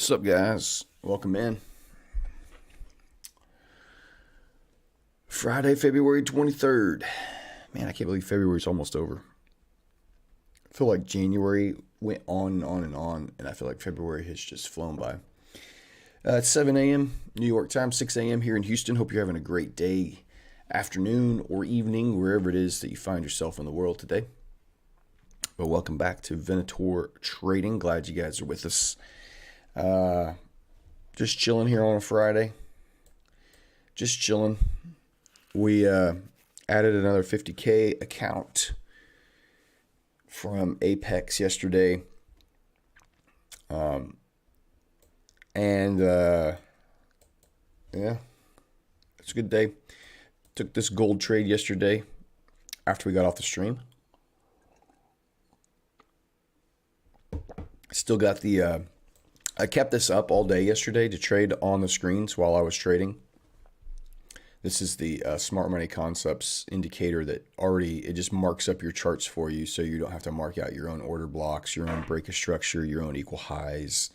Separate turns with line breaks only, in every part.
What's up, guys? Welcome in. Friday, February 23rd. Man, I can't believe February's almost over. I feel like January went on and on and on, and I feel like February has just flown by. It's 7 a.m. New York time, 6 a.m. here in Houston. Hope you're having a great day, afternoon, or evening, wherever it is that you find yourself in the world today. But welcome back to Venator Trading. Glad you guys are with us. Just chilling here on a Friday. Just chilling. We added another 50K account from Apex yesterday. Yeah, it's a good day. Took this gold trade yesterday after we got off the stream. Still got the, I kept this up all day yesterday to trade on the screens while I was trading. This is the Smart Money Concepts indicator that it just marks up your charts for you so you don't have to mark out your own order blocks, your own break of structure, your own equal highs,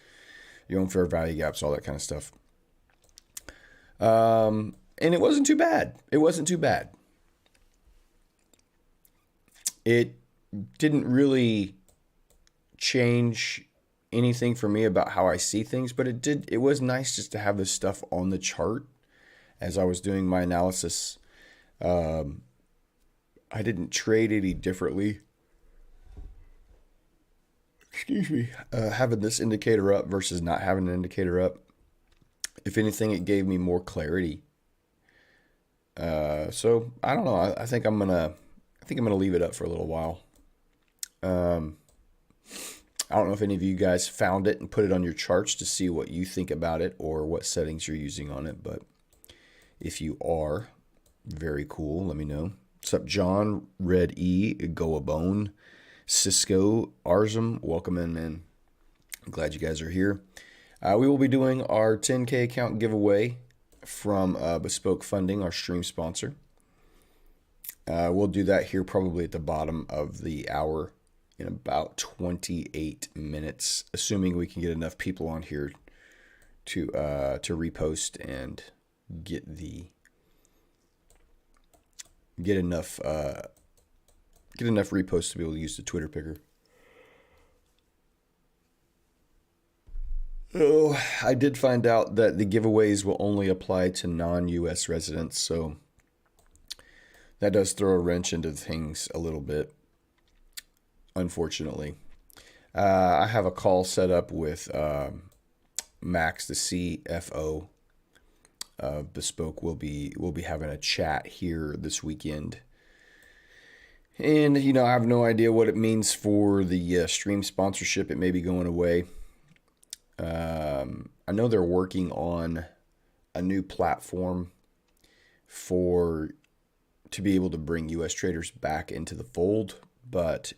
your own fair value gaps, all that kind of stuff. And it wasn't too bad. It didn't really change anything for me about how I see things, but it was nice just to have this stuff on the chart as I was doing my analysis. I didn't trade any differently. Excuse me. Having this indicator up versus not having an indicator up. If anything, it gave me more clarity. So I don't know. I think I'm gonna leave it up for a little while. I don't know if any of you guys found it and put it on your charts to see what you think about it or what settings you're using on it. But if you are, very cool. Let me know. What's up, John? Red E, Goabone, Cisco, Arzum. Welcome in, man. I'm glad you guys are here. We will be doing our 10K account giveaway from Bespoke Funding, our stream sponsor. We'll do that here probably at the bottom of the hour in about 28 minutes, assuming we can get enough people on here to repost and get enough reposts to be able to use the Twitter picker. Oh, I did find out that the giveaways will only apply to non-US residents, so that does throw a wrench into things a little bit, unfortunately. I have a call set up with Max, the CFO of Bespoke. We'll be having a chat here this weekend. And, I have no idea what it means for the stream sponsorship. It may be going away. I know they're working on a new platform to be able to bring U.S. traders back into the fold, but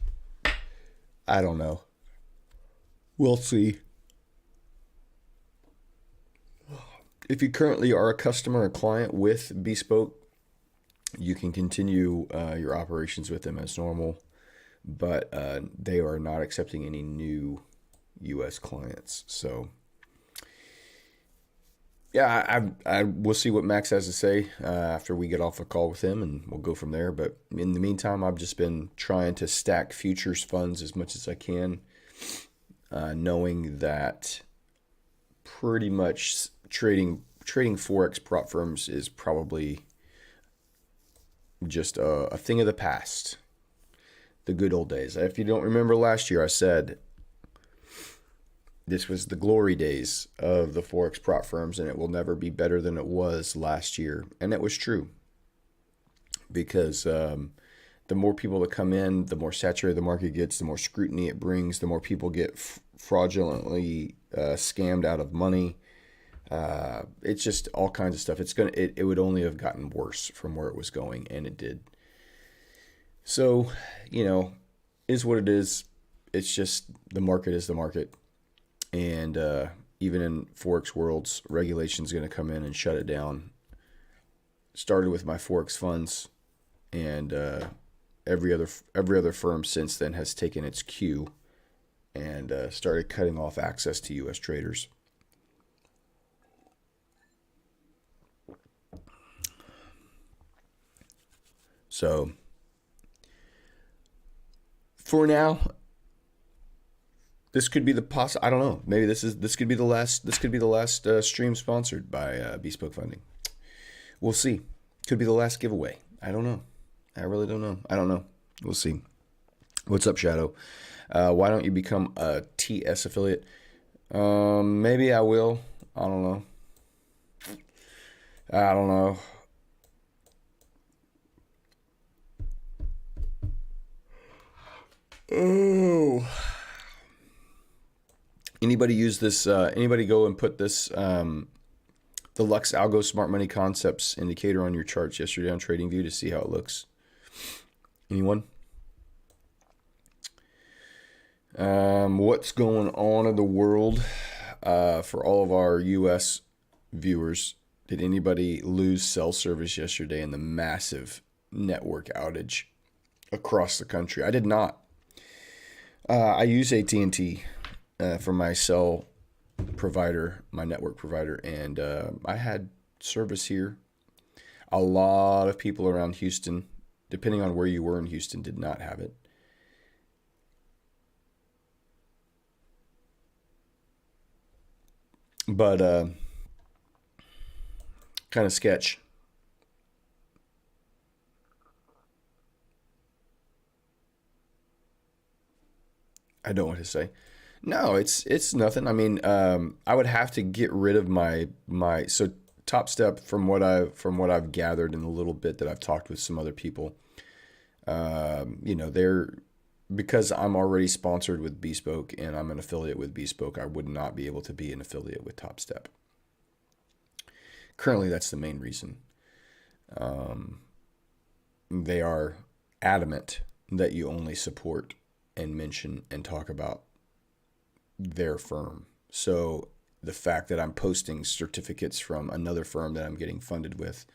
I don't know. We'll see. If you currently are a customer or client with Bespoke, you can continue your operations with them as normal, but they are not accepting any new U.S. clients. So, yeah, I will see what Max has to say after we get off a call with him, and we'll go from there. But in the meantime, I've just been trying to stack futures funds as much as I can, knowing that pretty much trading Forex prop firms is probably just a thing of the past. The good old days. If you don't remember last year, I said this was the glory days of the Forex prop firms, and it will never be better than it was last year. And that was true, because the more people that come in, the more saturated the market gets, the more scrutiny it brings, the more people get fraudulently scammed out of money. It's just all kinds of stuff. It would only have gotten worse from where it was going, and it did. So, is what it is. It's just the market is the market. And even in Forex worlds, regulation is going to come in and shut it down. Started with my Forex funds, and every other firm since then has taken its cue and started cutting off access to U.S. traders. So for now, this could be the I don't know. Maybe this could be the last. This could be the last stream sponsored by Bespoke Funding. We'll see. Could be the last giveaway. I don't know. I really don't know. I don't know. We'll see. What's up, Shadow? Why don't you become a TS affiliate? Maybe I will. I don't know. I don't know. Oh. Anybody use this? Anybody go and put this, the Lux Algo Smart Money Concepts indicator on your charts yesterday on TradingView to see how it looks? Anyone? What's going on in the world? For all of our U.S. viewers, did anybody lose cell service yesterday in the massive network outage across the country? I did not. I use AT&T for my cell provider, my network provider, and I had service here. A lot of people around Houston, depending on where you were in Houston, did not have it. But kind of sketch. I don't want to say. No, it's nothing. I mean, I would have to get rid of my so Top Step from what I've gathered in a little bit that I've talked with some other people. They're because I'm already sponsored with Bespoke and I'm an affiliate with Bespoke, I would not be able to be an affiliate with Top Step. Currently, that's the main reason. They are adamant that you only support and mention and talk about their firm. So the fact that I'm posting certificates from another firm that I'm getting funded with,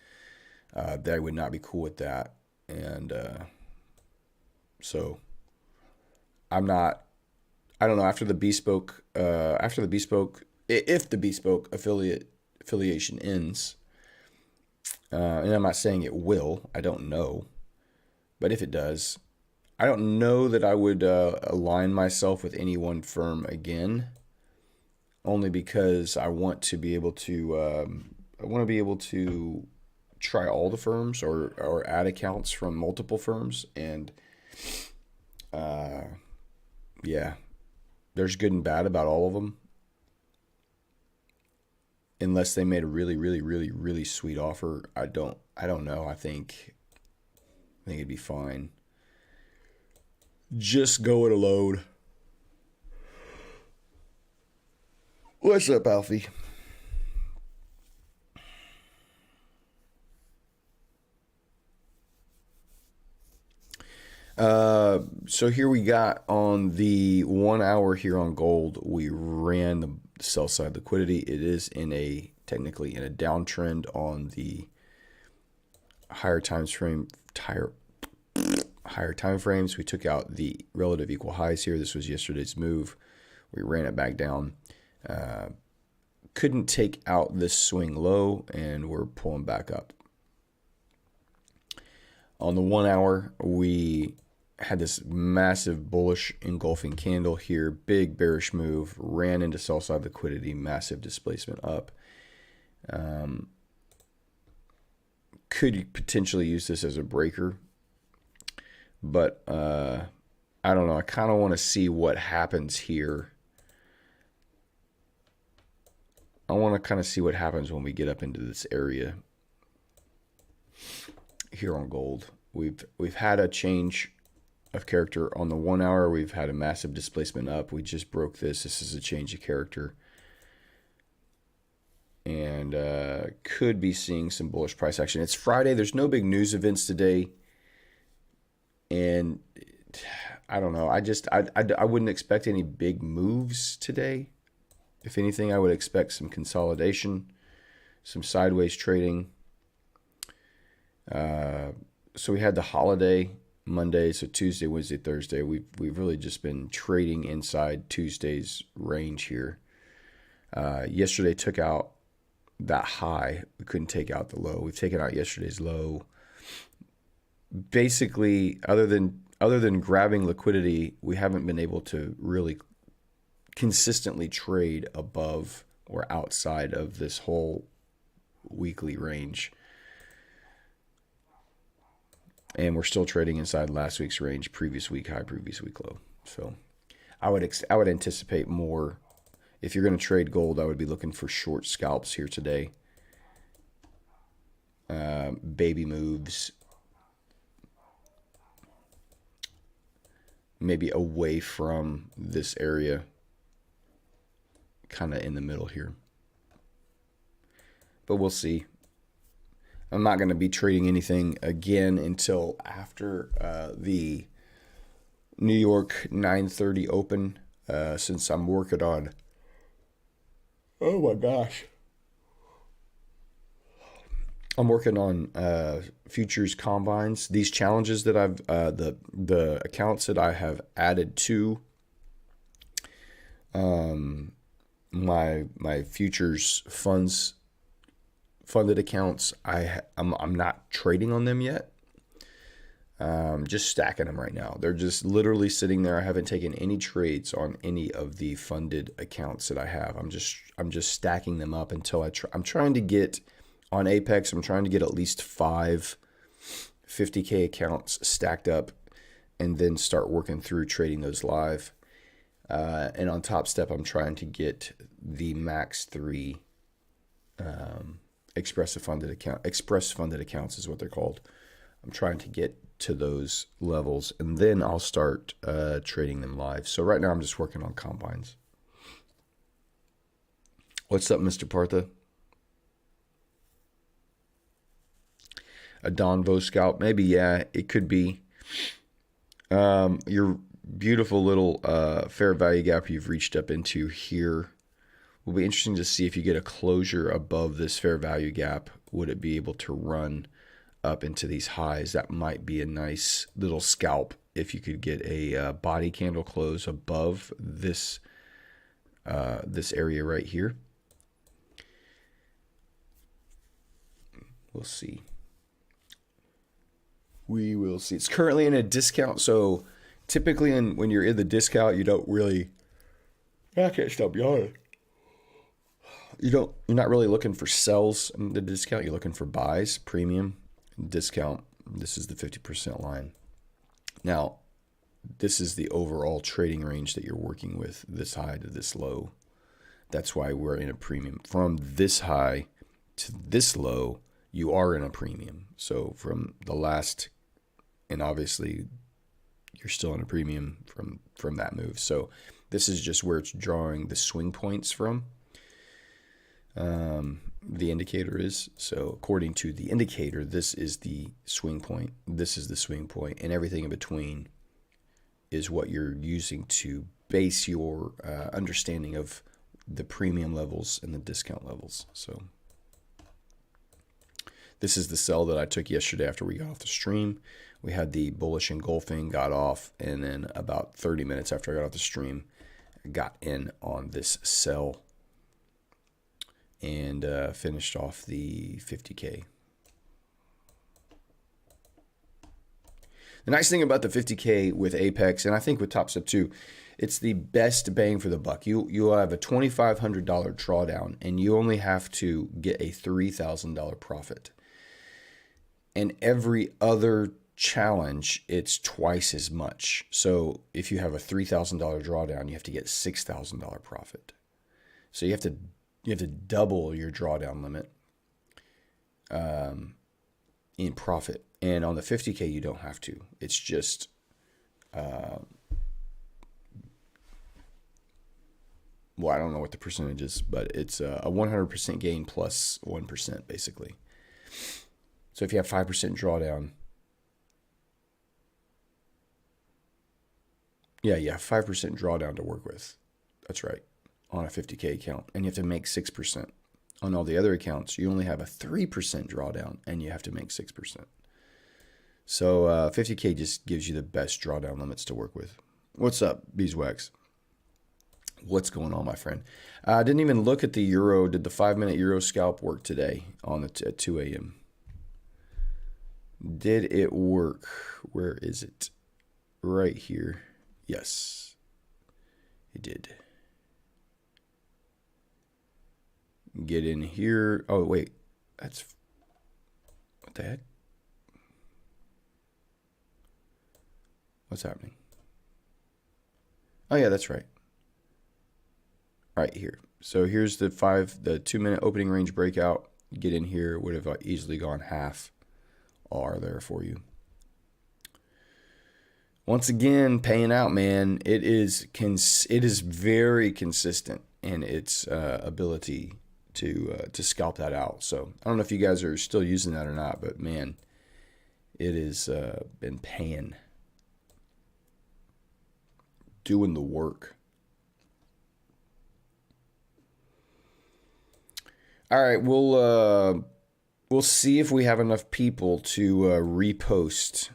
they would not be cool with that. And so I'm not, I don't know, after the Bespoke, if the Bespoke affiliation ends, and I'm not saying it will, I don't know, but if it does, I don't know that I would align myself with any one firm again, only because I want to be able to try all the firms or add accounts from multiple firms, and yeah, there's good and bad about all of them, unless they made a really, really, really, really sweet offer. I don't know. I think it'd be fine. Just go it alone. What's up, Alfie? So here we got on the 1 hour here on gold, we ran the sell side liquidity. It is technically in a downtrend on the higher time frames. We took out the relative equal highs here. This was yesterday's move. We ran it back down. Couldn't take out this swing low, and we're pulling back up. On the 1 hour, we had this massive bullish engulfing candle here, big bearish move, ran into sell side liquidity, massive displacement up. Could potentially use this as a breaker, but I don't know. I kind of want to see what happens here. I want to kind of see what happens when we get up into this area here on gold. We've had a change of character on the 1 hour. We've had a massive displacement up. We just broke this. This is a change of character, and could be seeing some bullish price action. It's Friday. There's no big news events today, and I don't know. I wouldn't expect any big moves today. If anything, I would expect some consolidation, some sideways trading. So we had the holiday Monday, so Tuesday, Wednesday, Thursday. We've really just been trading inside Tuesday's range here. Yesterday took out that high. We couldn't take out the low. We've taken out yesterday's low. basically, other than grabbing liquidity, we haven't been able to really consistently trade above or outside of this whole weekly range. And we're still trading inside last week's range, previous week high, previous week low. So I would anticipate more. If you're going to trade gold, I would be looking for short scalps here today. Baby moves, maybe away from this area, kind of in the middle here. But we'll see. I'm not going to be trading anything again until after the New York 9:30 open, since I'm working on, oh my gosh, I'm working on futures combines. These challenges that I've the accounts that I have added to my futures funded accounts, I'm not trading on them yet. Just stacking them right now. They're just literally sitting there. I haven't taken any trades on any of the funded accounts that I have. I'm just stacking them up until I'm trying to get on Apex. I'm trying to get at least 5 50K accounts stacked up, and then start working through trading those live. And on Top Step, I'm trying to get the max 3 express funded accounts is what they're called. I'm trying to get to those levels, and then I'll start trading them live. So right now I'm just working on combines. What's up, Mr. Partha? A Donvo scalp? Maybe, yeah, it could be. Your beautiful little fair value gap you've reached up into here will be interesting to see if you get a closure above this fair value gap. Would it be able to run up into these highs? That might be a nice little scalp if you could get a body candle close above this this area right here. We'll see. We will see. It's currently in a discount, so typically when you're in the discount, you don't really. I can't stop yawning. You're not really looking for sells in the discount. You're looking for buys, premium, discount. This is the 50% line. Now, this is the overall trading range that you're working with, this high to this low. That's why we're in a premium. From this high to this low, you are in a premium. So from the last, and obviously you're still in a premium from that move. So this is just where it's drawing the swing points from. The indicator is. So according to the indicator, this is the swing point. This is the swing point, and everything in between is what you're using to base your understanding of the premium levels and the discount levels. So this is the sell that I took yesterday after we got off the stream. We had the bullish engulfing, got off, and then about 30 minutes after I got off the stream, I got in on this sell and finished off the 50K. The nice thing about the 50K with Apex, and I think with Top Step too, it's the best bang for the buck. You have a $2,500 drawdown, and you only have to get a $3,000 profit. And every other challenge, it's twice as much. So if you have a $3,000 drawdown, you have to get $6,000 profit. So you have to double your drawdown limit in profit. And on the 50K, you don't have to. It's just well, I don't know what the percentage is, but it's a 100% gain plus 1%, basically. So if you have 5% drawdown, yeah, 5% drawdown to work with. That's right, on a 50K account. And you have to make 6%. On all the other accounts, you only have a 3% drawdown, and you have to make 6%. So 50K just gives you the best drawdown limits to work with. What's up, Beeswax? What's going on, my friend? I didn't even look at the euro. Did the 5-minute euro scalp work today at 2 a.m.? Did it work? Where is it? Right here. Yes, it did. Get in here. Oh, wait. That's... What the heck? What's happening? Oh, yeah, that's right. Right here. So here's the 2-minute opening range breakout. Get in here. Would have easily gone half R there for you. Once again, paying out, man. It is very consistent in its ability to scalp that out. So I don't know if you guys are still using that or not, but man, it has been paying, doing the work. All right, we'll see if we have enough people to repost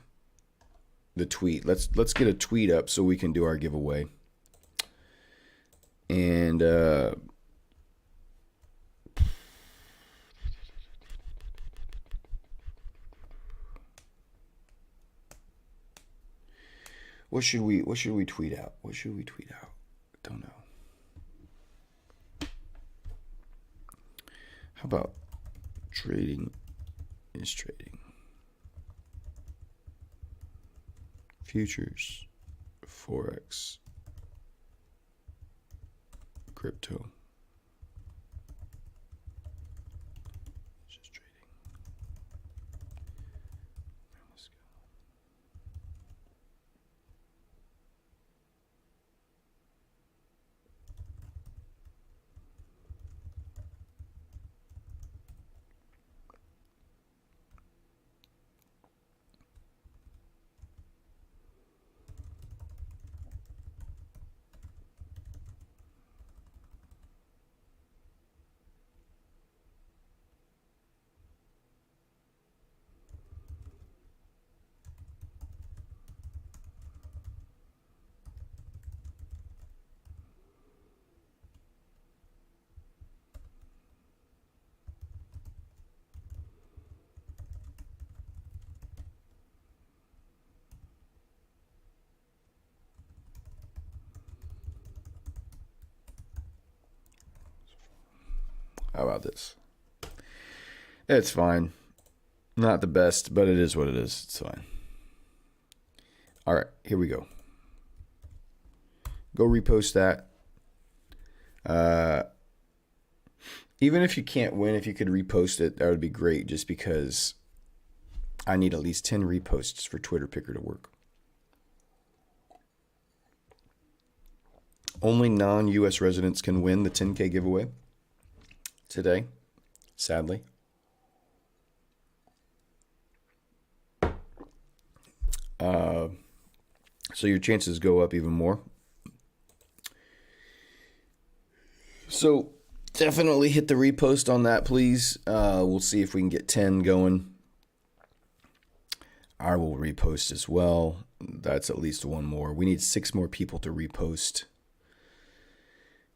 the tweet. Let's get a tweet up so we can do our giveaway. And what should we tweet out? What should we tweet out? Don't know. How about trading is trading? Futures, Forex, crypto. It's just trading. Let's go. How about this? It's fine. Not the best, but it is what it is. It's fine. All right, here we go. Go repost that. Even if you can't win, if you could repost it, that would be great, just because I need at least 10 reposts for Twitter Picker to work. Only non-US residents can win the 10K giveaway today, sadly. So your chances go up even more. So definitely hit the repost on that, please. We'll see if we can get 10 going. I will repost as well. That's at least one more. We need 6 more people to repost.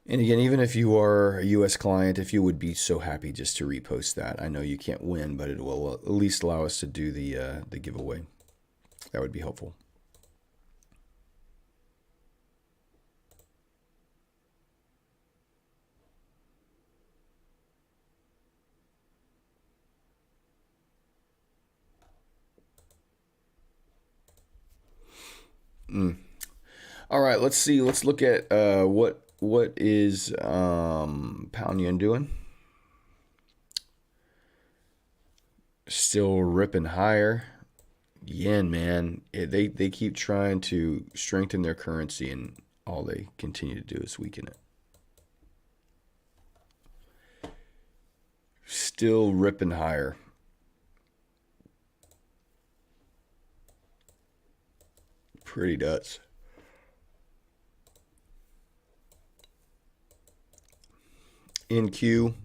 And again, even if you are a U.S. client, if you would be so happy just to repost that. I know you can't win, but it will at least allow us to do the giveaway. That would be helpful. All right, let's see. Let's look at what is pound yen doing. Still ripping higher. Yen, man, they keep trying to strengthen their currency, and all they continue to do is weaken it. Still ripping higher. Pretty nuts. In Q,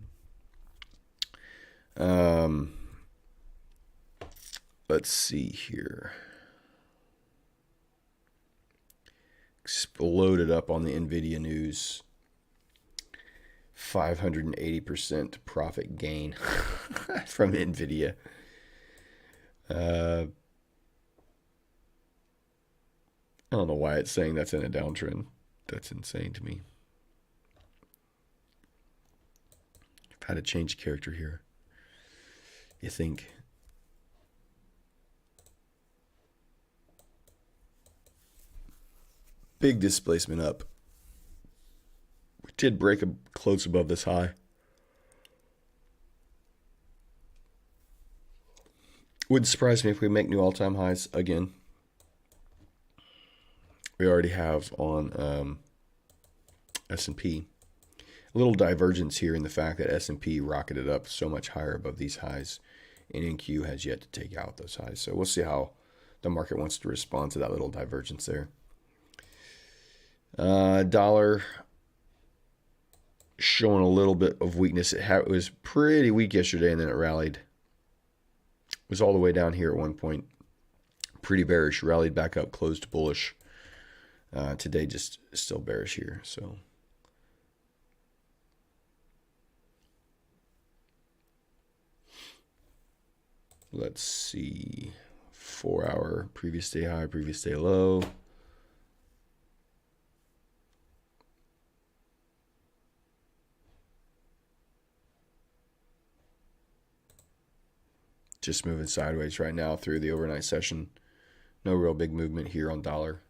let's see here. Exploded up on the NVIDIA news. 580% profit gain from NVIDIA. Uh, I don't know why it's saying that's in a downtrend. That's insane to me. I've had to change character here. You think? Big displacement up. We did break a close above this high. Wouldn't surprise me if we make new all-time highs again. We already have on S&P. A little divergence here in the fact that S&P rocketed up so much higher above these highs, and NQ has yet to take out those highs. So we'll see how the market wants to respond to that little divergence there. Dollar showing a little bit of weakness. It was pretty weak yesterday, and then it rallied. It was all the way down here at one point. Pretty bearish. Rallied back up, closed bullish. Today just still bearish here. So let's see. 4 hour, previous day high, previous day low. Just moving sideways right now through the overnight session. No real big movement here on dollar.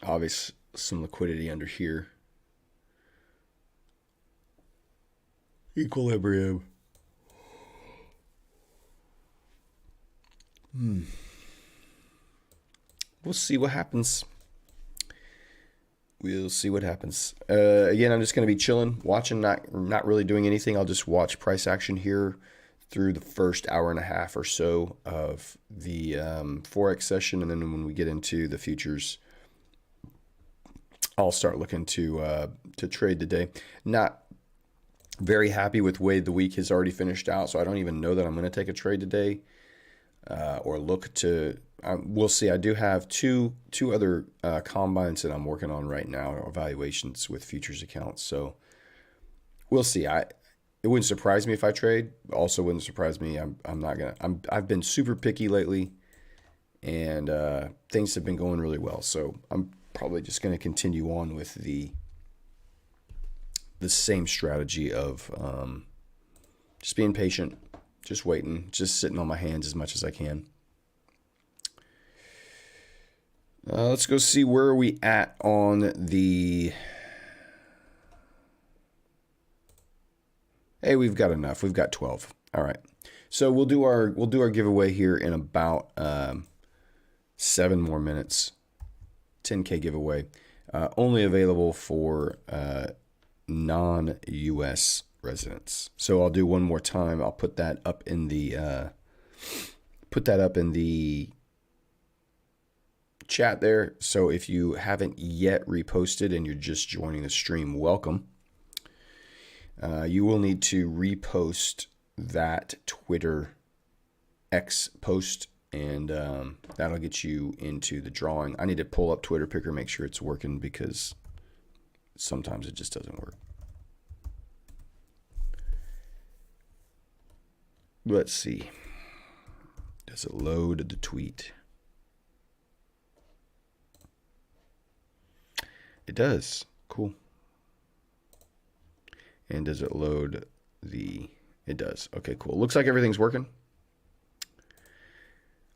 Obvious some liquidity under here. Equilibrium. We'll see what happens. We'll see what happens. Again, I'm just going to be chilling, watching, not really doing anything. I'll just watch price action here through the first hour and a half or so of the Forex session, and then when we get into the futures, I'll start looking to trade today. Not very happy with the way the week has already finished out, so I don't even know that I'm going to take a trade today or look to. We'll see. I do have two other combines that I'm working on right now, evaluations with futures accounts. So we'll see. It wouldn't surprise me if I trade. Also, wouldn't surprise me. I'm not gonna. I've been super picky lately, and things have been going really well. So I'm probably just going to continue on with the same strategy of just being patient, just waiting, just sitting on my hands as much as I can. Let's go see where are we at on the. Hey, we've got enough. We've got 12. All right. So we'll do our giveaway here in about 7 more minutes. 10K giveaway. Only available for non-US residents. So I'll do one more time. I'll put that up in the chat there. So if you haven't yet reposted and you're just joining the stream, welcome. You will need to repost that Twitter X post, and that'll get you into the drawing. I need to pull up Twitter Picker, make sure it's working, because sometimes it just doesn't work. Let's see. Does it load the tweet? It does. Cool. And does it load the... It does. Okay, cool. Looks like everything's working.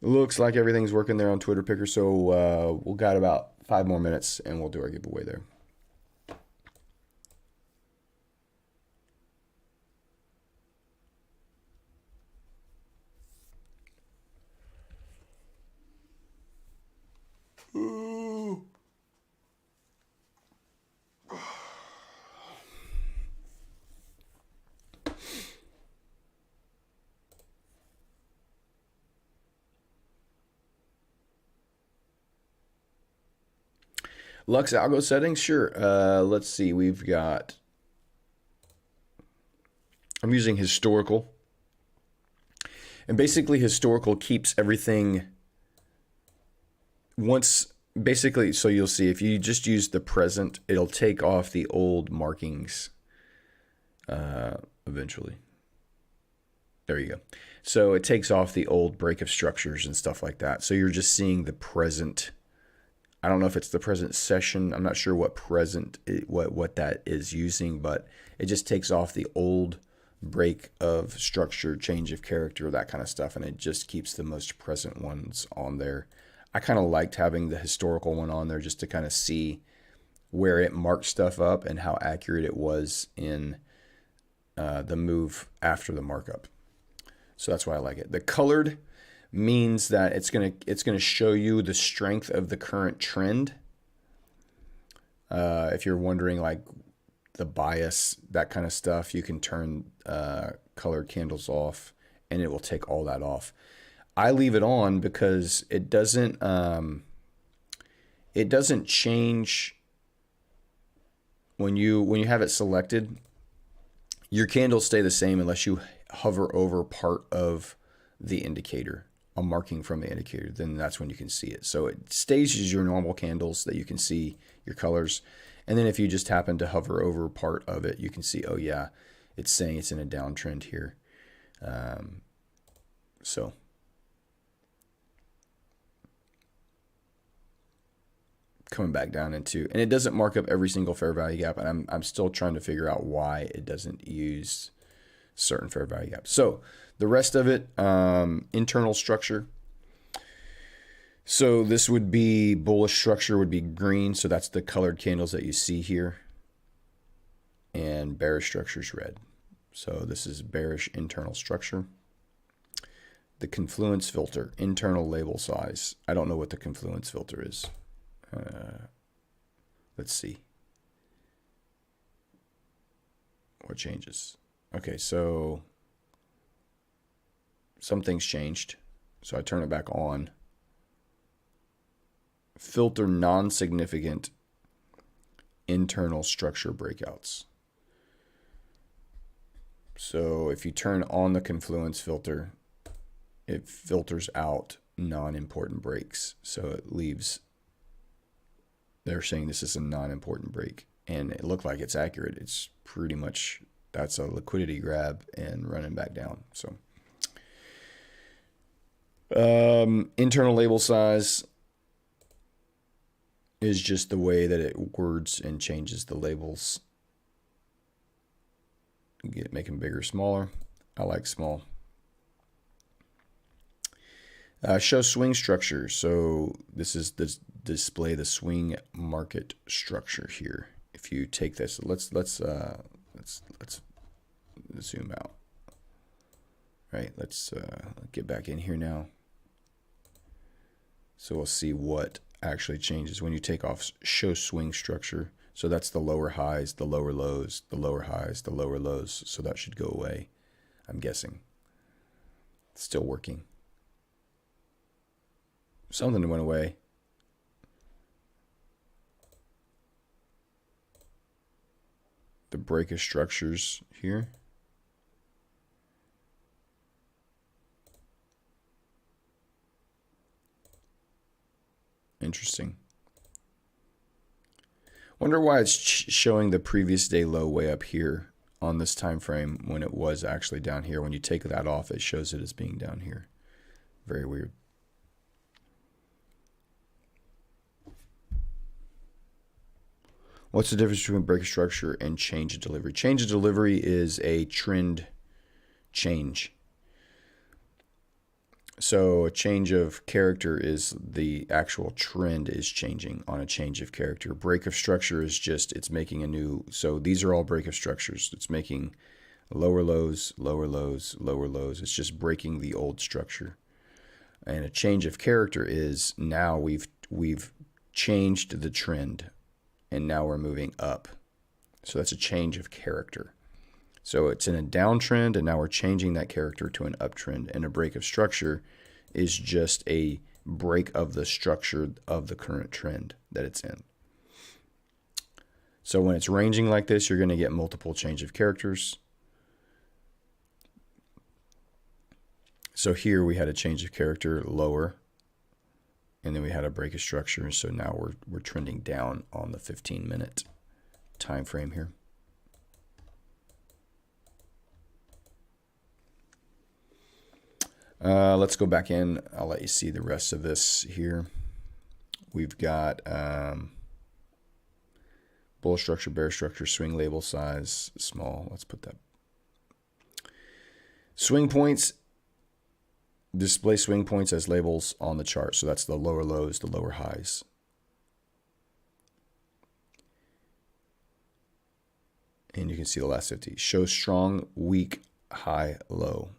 Looks like everything's working there on Twitter Picker. So we'll got about 5 more minutes and we'll do our giveaway there. Lux algo settings, sure. Let's see. We've got. I'm using historical, and basically historical keeps everything. Once basically, so you'll see if you just use the present, it'll take off the old markings. Eventually. There you go. So it takes off the old break of structures and stuff like that. So you're just seeing the present. I don't know if it's the present session. I'm not sure what what that is using, but it just takes off the old break of structure, change of character, that kind of stuff, and it just keeps the most present ones on there. I kind of liked having the historical one on there just to kind of see where it marked stuff up and how accurate it was in the move after the markup. So that's why I like it. The colored means that it's gonna show you the strength of the current trend. If you're wondering like the bias, that kind of stuff, you can turn colored candles off and it will take all that off. I leave it on because it doesn't change when you have it selected. Your candles stay the same unless you hover over part of the indicator, a marking from the indicator, then that's when you can see it. So it stays as your normal candles that you can see your colors. And then if you just happen to hover over part of it, you can see, oh yeah, it's saying it's in a downtrend here. So coming back down into, and it doesn't mark up every single fair value gap, and I'm still trying to figure out why it doesn't use certain fair value gaps. So the rest of it, internal structure. So this would be bullish structure would be green, so that's the colored candles that you see here, and bearish structure is red. So this is bearish internal structure. The confluence filter, internal label size. I don't know what the confluence filter is. Let's see what changes. Okay, so something's changed. So I turn it back on. Filter non-significant internal structure breakouts. So if you turn on the confluence filter, it filters out non-important breaks. So it leaves, they're saying this is a non-important break, and it looked like it's accurate. It's pretty much, that's a liquidity grab and running back down. So internal label size is just the way that it words and changes the labels. Make them bigger, smaller. I like small. Show swing structure. So this is the display the swing market structure here. If you take this, let's zoom out. Right, let's get back in here now. So we'll see what actually changes when you take off show swing structure. So that's the lower highs, the lower lows, the lower highs, the lower lows. So that should go away, I'm guessing. It's still working. Something went away. The break of structures here. Interesting. Wonder why it's showing the previous day low way up here on this time frame when it was actually down here. When you take that off, it shows it as being down here. Very weird. What's the difference between break of structure and change of delivery? Change of delivery is a trend change. So a change of character is the actual trend is changing on a change of character. Break of structure is just, it's making a new, so these are all break of structures. It's making lower lows, lower lows, lower lows. It's just breaking the old structure. And a change of character is now we've changed the trend and now we're moving up. So that's a change of character. So it's in a downtrend, and now we're changing that character to an uptrend. And a break of structure is just a break of the structure of the current trend that it's in. So when it's ranging like this, you're going to get multiple change of characters. So here we had a change of character lower, and then we had a break of structure. So now we're trending down on the 15-minute time frame here. Let's go back in. I'll let you see the rest of this here. We've got bull structure, bear structure, swing label size, small. Let's put that. Swing points, display swing points as labels on the chart. So that's the lower lows, the lower highs. And you can see the last 50. Show strong, weak, high, low.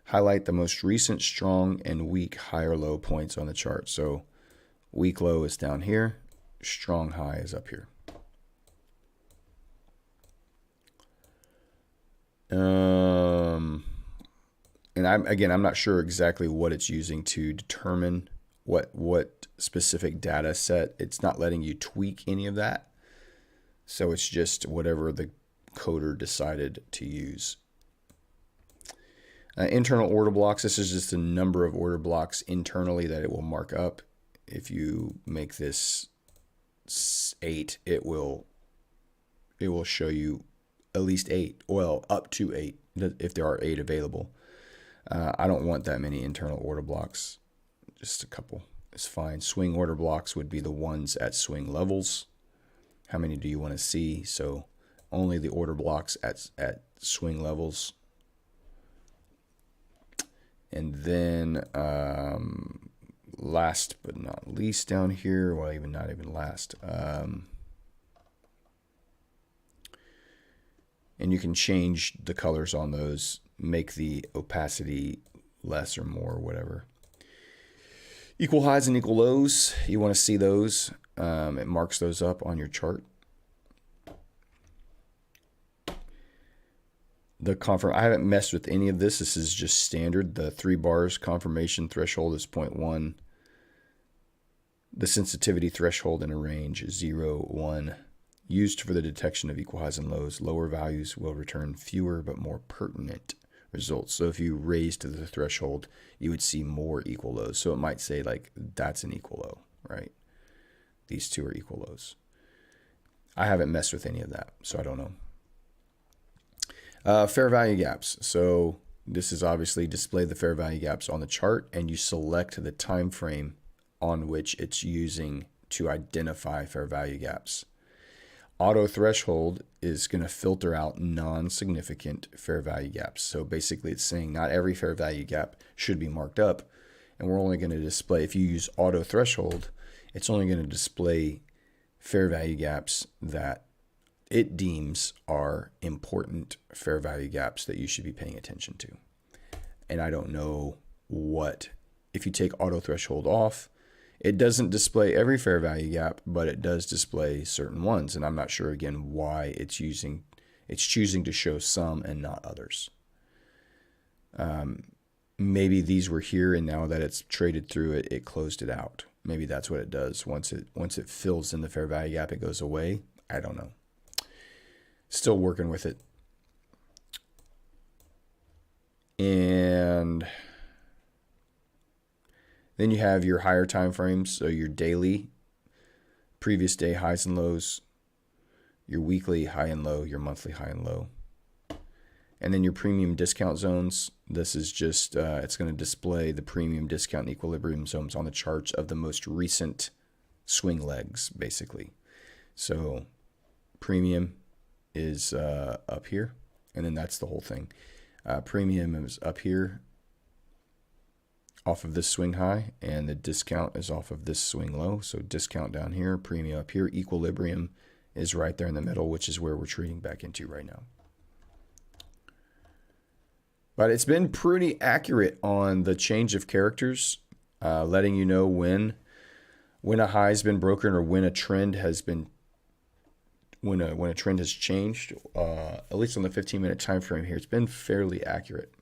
Highlight the most recent strong and weak high or low points on the chart. So weak low is down here, strong high is up here. And I'm not sure exactly what it's using to determine what specific data set. It's not letting you tweak any of that. So it's just whatever the coder decided to use. Internal order blocks. This is just a number of order blocks internally that it will mark up. If you make this 8, it will show you at least 8. Well, up to 8 if there are 8 available. I don't want that many internal order blocks. Just a couple is fine. Swing order blocks would be the ones at swing levels. How many do you want to see? So only the order blocks at swing levels. And then last but not least down here, well, not even last. And you can change the colors on those, make the opacity less or more, whatever. Equal highs and equal lows, you want to see those. It marks those up on your chart. I haven't messed with any of this. This is just standard. The 3 bars confirmation threshold is 0.1. The sensitivity threshold in a range is 0, 1. Used for the detection of equal highs and lows. Lower values will return fewer but more pertinent results. So if you raise to the threshold, you would see more equal lows. So it might say like that's an equal low, right? These two are equal lows. I haven't messed with any of that, so I don't know. Fair value gaps. So this is obviously display the fair value gaps on the chart, and you select the time frame on which it's using to identify fair value gaps. Auto threshold is going to filter out non-significant fair value gaps. So basically it's saying not every fair value gap should be marked up, and we're only going to display, if you use auto threshold, it's only going to display fair value gaps that it deems are important fair value gaps that you should be paying attention to. And I don't know if you take auto threshold off, it doesn't display every fair value gap, but it does display certain ones. And I'm not sure, again, why it's choosing to show some and not others. Maybe these were here, and now that it's traded through it, it closed it out. Maybe that's what it does. Once it fills in the fair value gap, it goes away. I don't know. Still working with it. And then you have your higher time frames, so your daily, previous day highs and lows, your weekly high and low, your monthly high and low. And then your premium discount zones. This is just, it's going to display the premium discount and equilibrium zones on the charts of the most recent swing legs, basically. So premium is up here, and then that's the whole thing. Premium is up here off of this swing high, and the discount is off of this swing low. So discount down here, premium up here, equilibrium is right there in the middle, which is where we're trading back into right now. But it's been pretty accurate on the change of characters, letting you know when a high has been broken or when a trend has been when a trend has changed. At least on the 15-minute time frame here, it's been fairly accurate.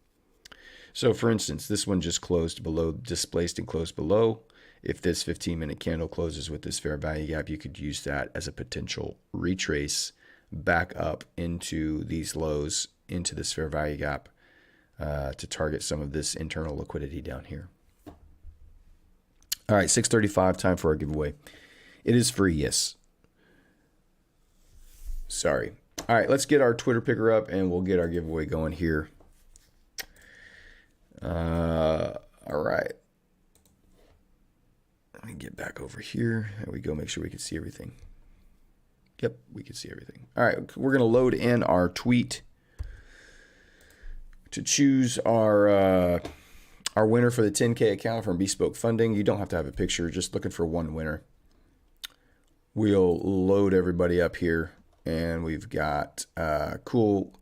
So for instance, this one just closed below, displaced and closed below. if this 15-minute candle closes with this fair value gap, you could use that as a potential retrace back up into these lows, into this fair value gap, to target some of this internal liquidity down here. All right, 6:35, time for our giveaway. It is free, yes. Sorry. All right, let's get our Twitter picker up and we'll get our giveaway going here. All right. Let me get back over here. There we go. Make sure we can see everything. Yep, we can see everything. All right, we're going to load in our tweet to choose our winner for the 10K account from Bespoke Funding. You don't have to have a picture, just looking for one winner. We'll load everybody up here, and we've got Cool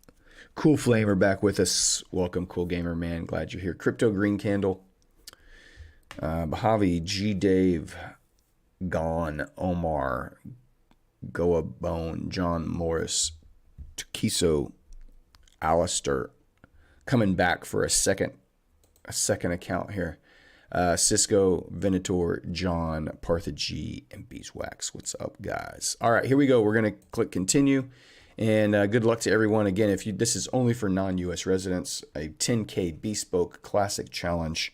Flamer back with us. Welcome, Cool Gamer Man. Glad you're here. Crypto Green Candle. Bahavi, G Dave, Gone, Omar, Goa Bone, John Morris, Tukiso, Alistair, coming back for a second account here. Cisco, Venator, John, Partha G, and Beeswax. What's up, guys? All right, here we go. We're going to click continue. And good luck to everyone. Again, this is only for non-U.S. residents, a 10K Bespoke Classic Challenge.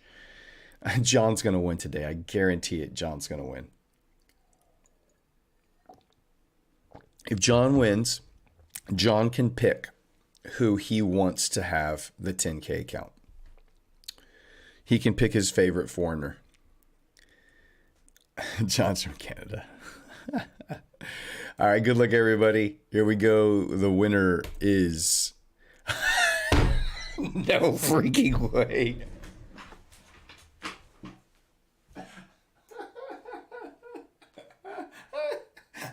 John's going to win today. I guarantee it. John's going to win. If John wins, John can pick who he wants to have the 10K account. He can pick his favorite foreigner. John's from Canada. All right, good luck, everybody. Here we go. The winner is... No freaking way.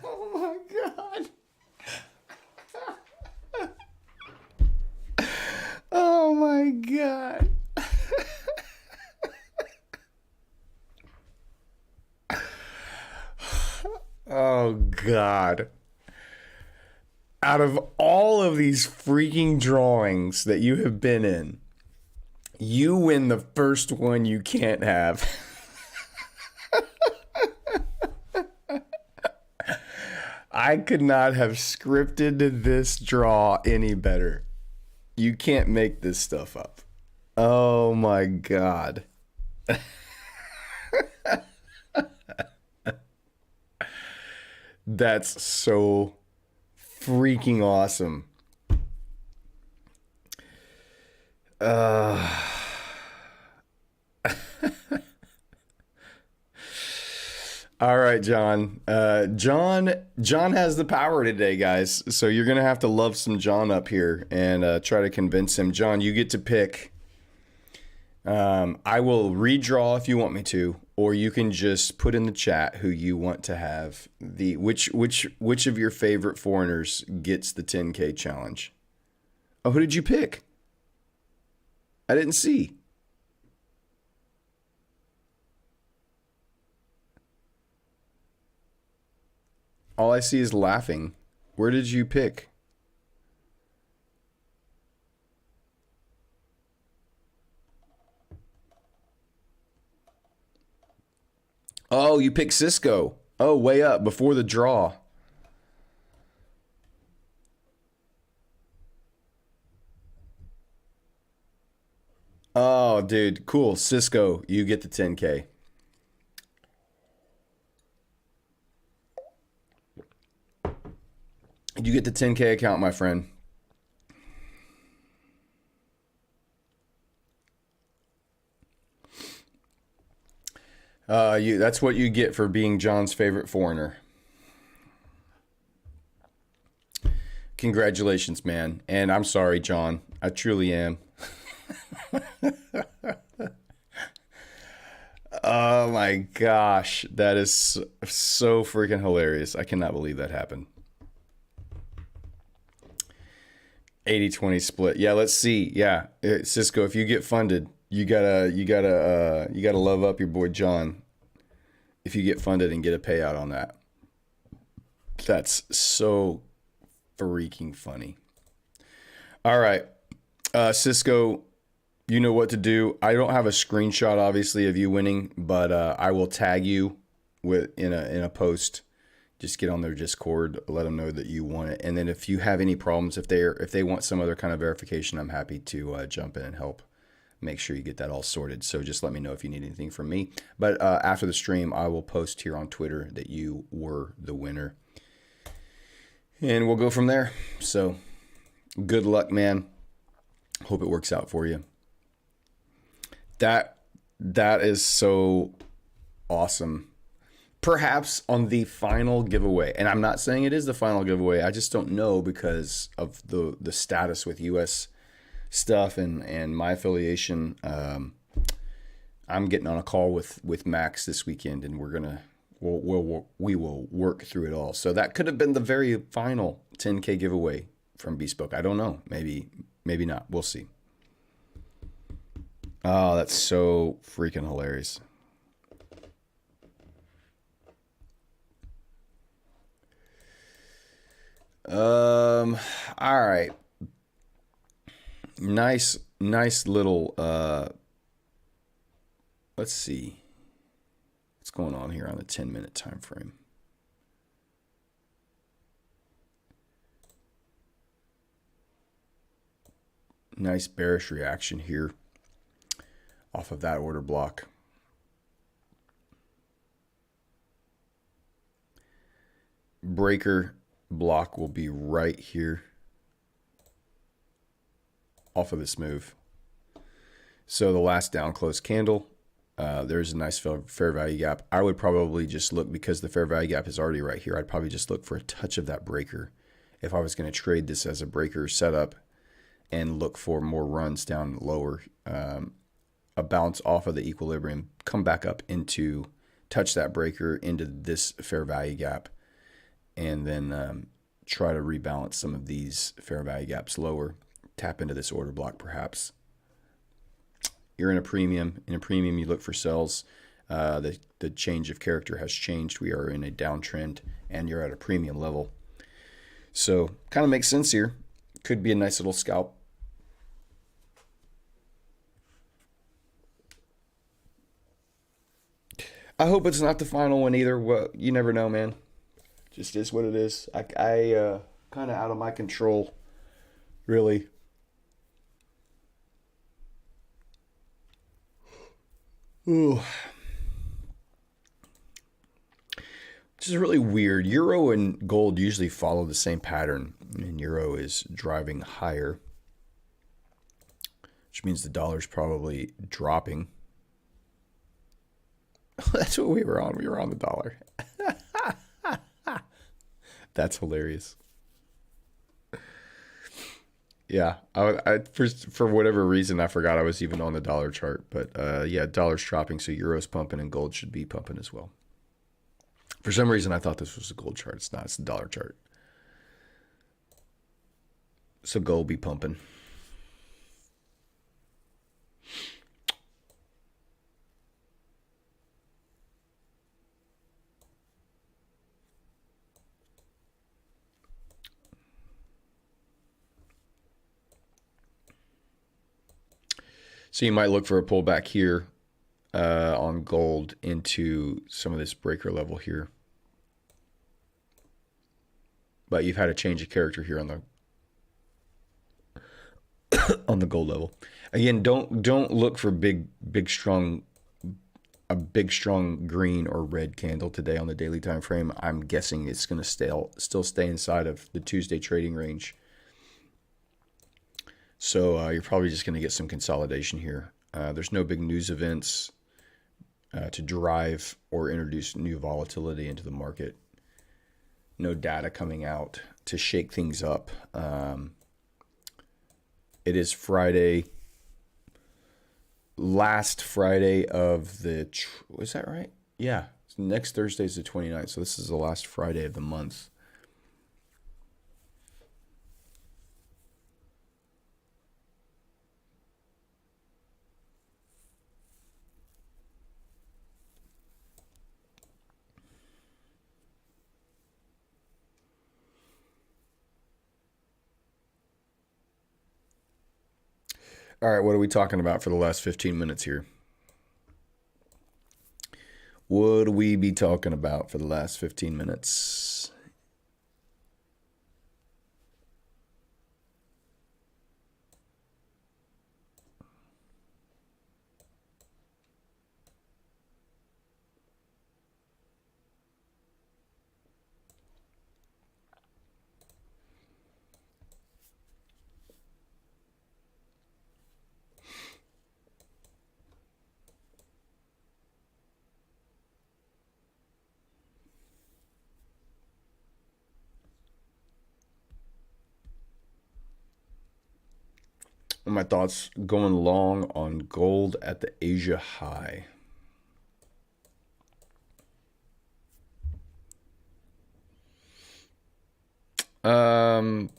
Oh, my God. Oh, my God. Oh, God. Out of all of these freaking drawings that you have been in, you win the first one you can't have. I could not have scripted this draw any better. You can't make this stuff up. Oh, my God. That's so freaking awesome. All right, John. John has the power today, guys. So you're going to have to love some John up here and try to convince him. John, you get to pick. I will redraw if you want me to, or you can just put in the chat who you want to have which of your favorite foreigners gets the 10K challenge. Oh, who did you pick? I didn't see. All I see is laughing. Where did you pick? Oh, you picked Cisco. Oh, way up before the draw. Oh, dude, cool. Cisco, you get the 10K. You get the 10K account, my friend. That's what you get for being John's favorite foreigner. Congratulations, man. And I'm sorry, John. I truly am. Oh my gosh. That is so freaking hilarious. I cannot believe that happened. 80-20 split. Yeah, let's see. Yeah. Cisco, if you get funded, you gotta love up your boy John if you get funded and get a payout on that. That's so freaking funny. All right, Cisco, You know what to do. I don't have a screenshot, obviously, of you winning, but I will tag you in a post. Just get on their Discord, let them know that you won it, and then if you have any problems, if they want some other kind of verification, I'm happy to jump in and help make sure you get that all sorted. So just let me know if you need anything from me. But after the stream, I will post here on Twitter that you were the winner, and we'll go from there. So good luck, man. Hope it works out for you. That is so awesome. Perhaps on the final giveaway, and I'm not saying it is the final giveaway. I just don't know because of the status with U.S. stuff and my affiliation. I'm getting on a call with Max this weekend, and we will work through it all. So that could have been the very final 10K giveaway from Bespoke. I don't know. Maybe not. We'll see. Oh, that's so freaking hilarious. All right. Nice little, let's see what's going on here on the 10-minute time frame. Nice bearish reaction here off of that order block. Breaker block will be right here off of this move. So the last down close candle, there's a nice fair value gap. I would probably just look, because the fair value gap is already right here, I'd probably just look for a touch of that breaker if I was going to trade this as a breaker setup, and look for more runs down lower, a bounce off of the equilibrium, come back up into, touch that breaker into this fair value gap, and then try to rebalance some of these fair value gaps lower, tap into this order block perhaps. You're in a premium. In a premium, you look for sells. The change of character has changed. We are in a downtrend, and you're at a premium level. So kind of makes sense here. Could be a nice little scalp. I hope it's not the final one either. Well, you never know, man. Just is what it is. I kind of out of my control, really. Ooh. Which is really weird. Euro and gold usually follow the same pattern, and euro is driving higher, which means the dollar's probably dropping. That's what we were on. We were on the dollar. That's hilarious. Yeah, for whatever reason, I forgot I was even on the dollar chart. But yeah, dollar's dropping, so euro's pumping, and gold should be pumping as well. For some reason, I thought this was a gold chart. It's not. It's the dollar chart. So gold be pumping. So you might look for a pullback here on gold into some of this breaker level here. But you've had a change of character here on the gold level. Again, don't look for a big strong green or red candle today on the daily time frame. I'm guessing it's going to still stay inside of the Tuesday trading range. So you're probably just going to get some consolidation here. There's no big news events to drive or introduce new volatility into the market. No data coming out to shake things up. It is Friday, last Friday of the, is that right? Yeah, next Thursday is the 29th, so this is the last Friday of the month. All right, what are we talking about for the last 15 minutes here? What we be talking about for the last 15 minutes? My thoughts going long on gold at the Asia high. Um,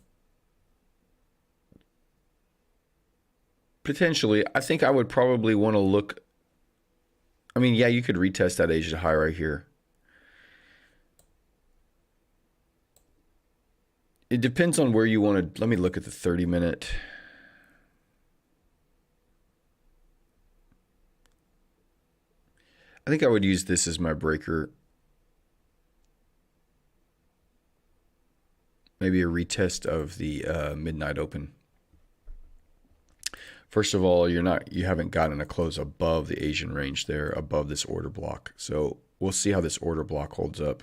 Potentially, I think I would probably want to look. I mean, yeah, you could retest that Asia high right here. It depends on where you want to. Let me look at the 30-minute. I think I would use this as my breaker. Maybe a retest of the midnight open. First of all, you haven't gotten a close above the Asian range there, above this order block. So we'll see how this order block holds up.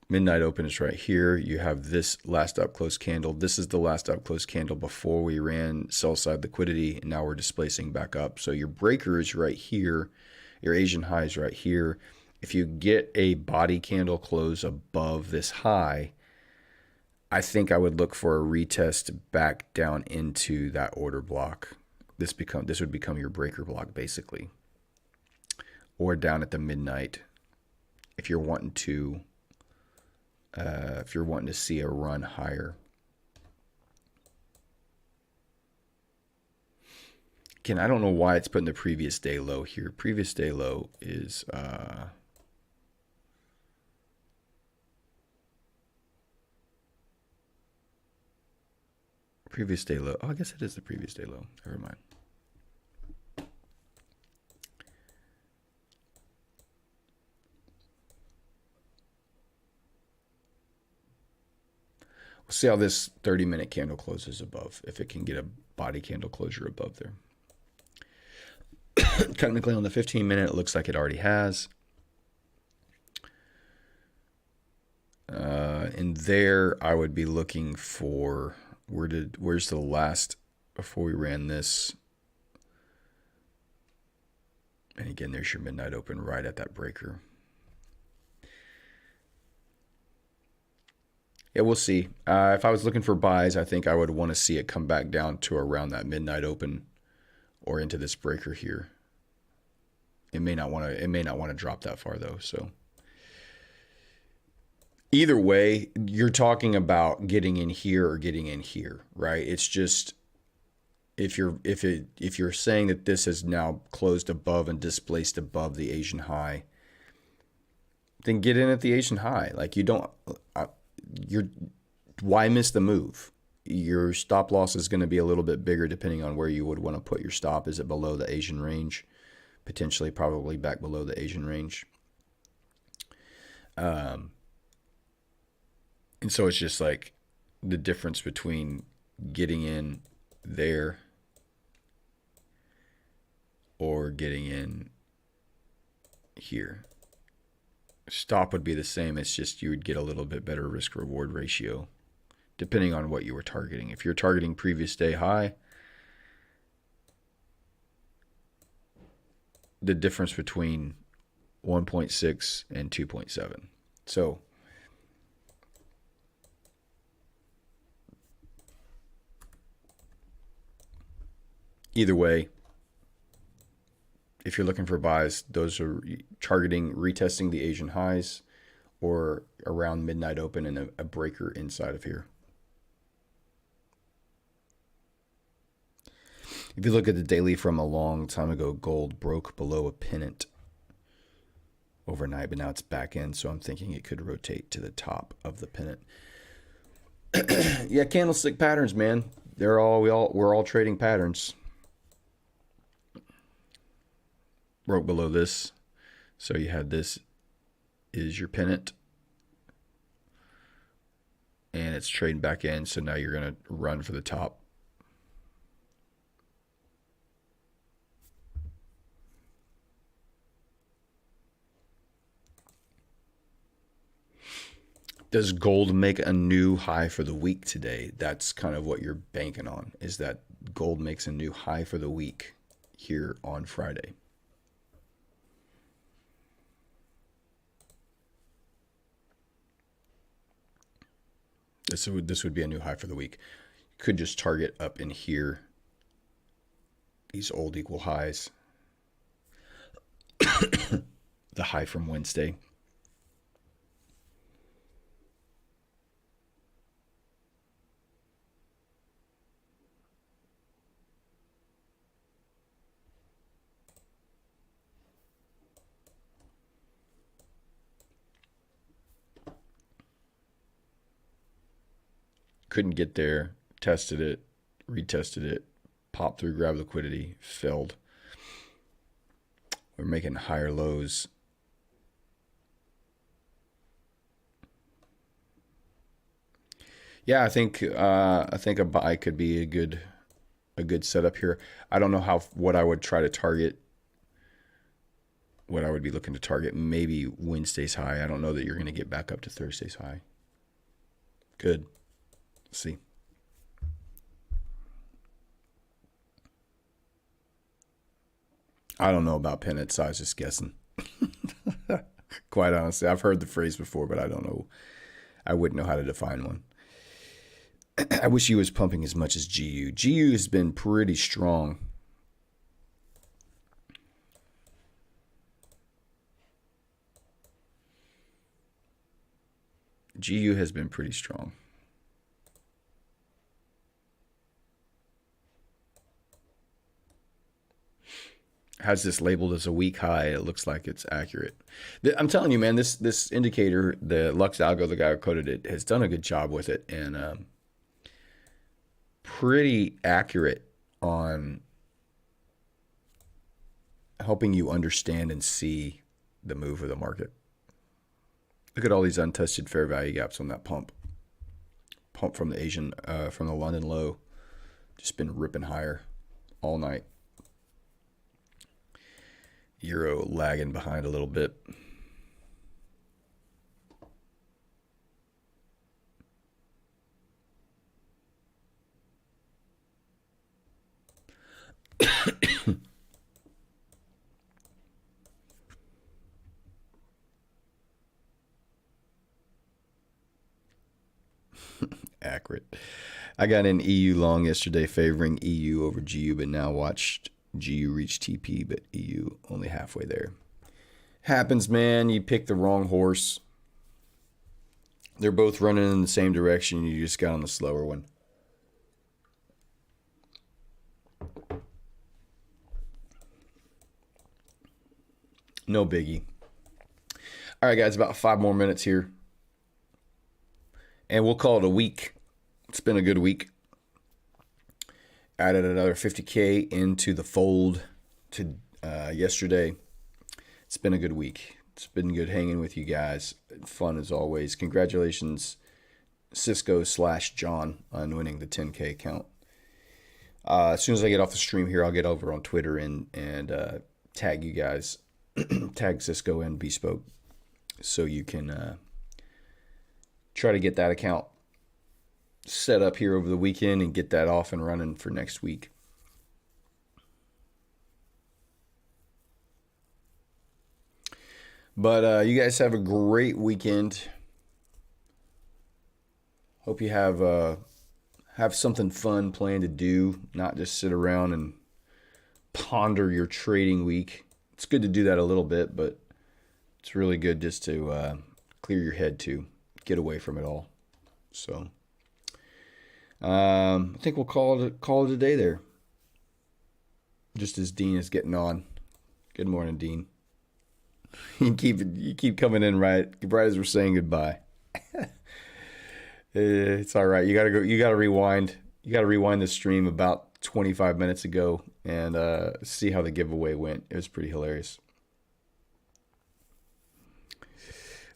Midnight open is right here. You have this last up close candle. This is the last up close candle before we ran sell side liquidity, and now we're displacing back up. So your breaker is right here. Your Asian high is right here. If you get a body candle close above this high, I think I would look for a retest back down into that order block. This would become your breaker block basically, or down at the midnight if you're wanting to see a run higher. Again, I don't know why it's putting the previous day low here. Previous day low is previous day low. Oh, I guess it is the previous day low. Never mind. We'll see how this 30-minute candle closes above, if it can get a body candle closure above there. Technically on the 15-minute, it looks like it already has. In there, I would be looking for, where's the last, before we ran this. And again, there's your midnight open right at that breaker. Yeah, we'll see. If I was looking for buys, I think I would want to see it come back down to around that midnight open or into this breaker here. It may not want to drop that far though. So either way, you're talking about getting in here or getting in here, right? It's just if you're saying that this has now closed above and displaced above the Asian high, then get in at the Asian high. Like why miss the move? Your stop loss is going to be a little bit bigger depending on where you would want to put your stop. Is it below the Asian range? Potentially, probably back below the Asian range. And so it's just like the difference between getting in there or getting in here. Stop would be the same. It's just you would get a little bit better risk reward ratio depending on what you were targeting. If you're targeting previous day high, the difference between 1.6 and 2.7. So either way, if you're looking for buys, those are targeting retesting the Asian highs or around midnight open and a breaker inside of here. If you look at the daily from a long time ago, gold broke below a pennant overnight, but now it's back in, so I'm thinking it could rotate to the top of the pennant. Yeah, candlestick patterns, man. We're all trading patterns. Broke below this, so you had this is your pennant, and it's trading back in, so now you're going to run for the top. Does gold make a new high for the week today? That's kind of what you're banking on, is that gold makes a new high for the week here on Friday. This would be a new high for the week. You could just target up in here, these old equal highs. The high from Wednesday. Couldn't get there, tested it, retested it, popped through, grabbed liquidity, failed. We're making higher lows. Yeah, I think a buy could be a good setup here. I don't know what I would try to target. What I would be looking to target, maybe Wednesday's high. I don't know that you're going to get back up to Thursday's high. Good. Let's see. I don't know about pennant size, just guessing. Quite honestly, I've heard the phrase before, but I don't know. I wouldn't know how to define one. I wish he was pumping as much as GU. GU has been pretty strong. GU has been pretty strong. Has this labeled as a weak high. It looks like it's accurate. I'm telling you, man, this indicator, the Lux Algo, the guy who coded it, has done a good job with it, and pretty accurate on helping you understand and see the move of the market. Look at all these untested fair value gaps on that pump from the from the London low. Just been ripping higher all night. Euro lagging behind a little bit. Accurate. I got an EU long yesterday favoring EU over GU, but now watched GU reach TP, but EU only halfway there. Happens, man. You picked the wrong horse. They're both running in the same direction. You just got on the slower one. No biggie. All right, guys, about 5 more minutes here. And we'll call it a week. It's been a good week. Added another 50K into the fold to yesterday. It's been a good week. It's been good hanging with you guys. Fun as always. Congratulations, Cisco/John, on winning the 10K account. As soon as I get off the stream here, I'll get over on Twitter and tag you guys, tag Cisco and Bespoke, so you can try to get that account set up here over the weekend and get that off and running for next week. But you guys have a great weekend. Hope you have something fun planned to do, not just sit around and ponder your trading week. It's good to do that a little bit, but it's really good just to clear your head too, get away from it all. So I think we'll call it a day there. Just as Dean is getting on. Good morning, Dean. You keep coming in right as we're saying goodbye. It's all right. You gotta go. You gotta rewind. You gotta rewind the stream about 25 minutes ago and see how the giveaway went. It was pretty hilarious.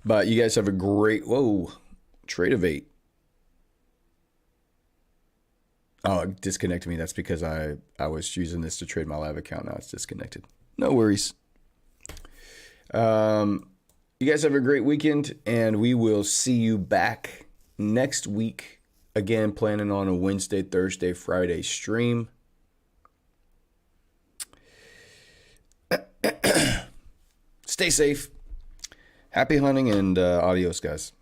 But you guys have a great trade of 8. Oh, it disconnected me. That's because I was using this to trade my live account. Now it's disconnected. No worries. You guys have a great weekend, and we will see you back next week. Again, planning on a Wednesday, Thursday, Friday stream. Stay safe. Happy hunting and adios, guys.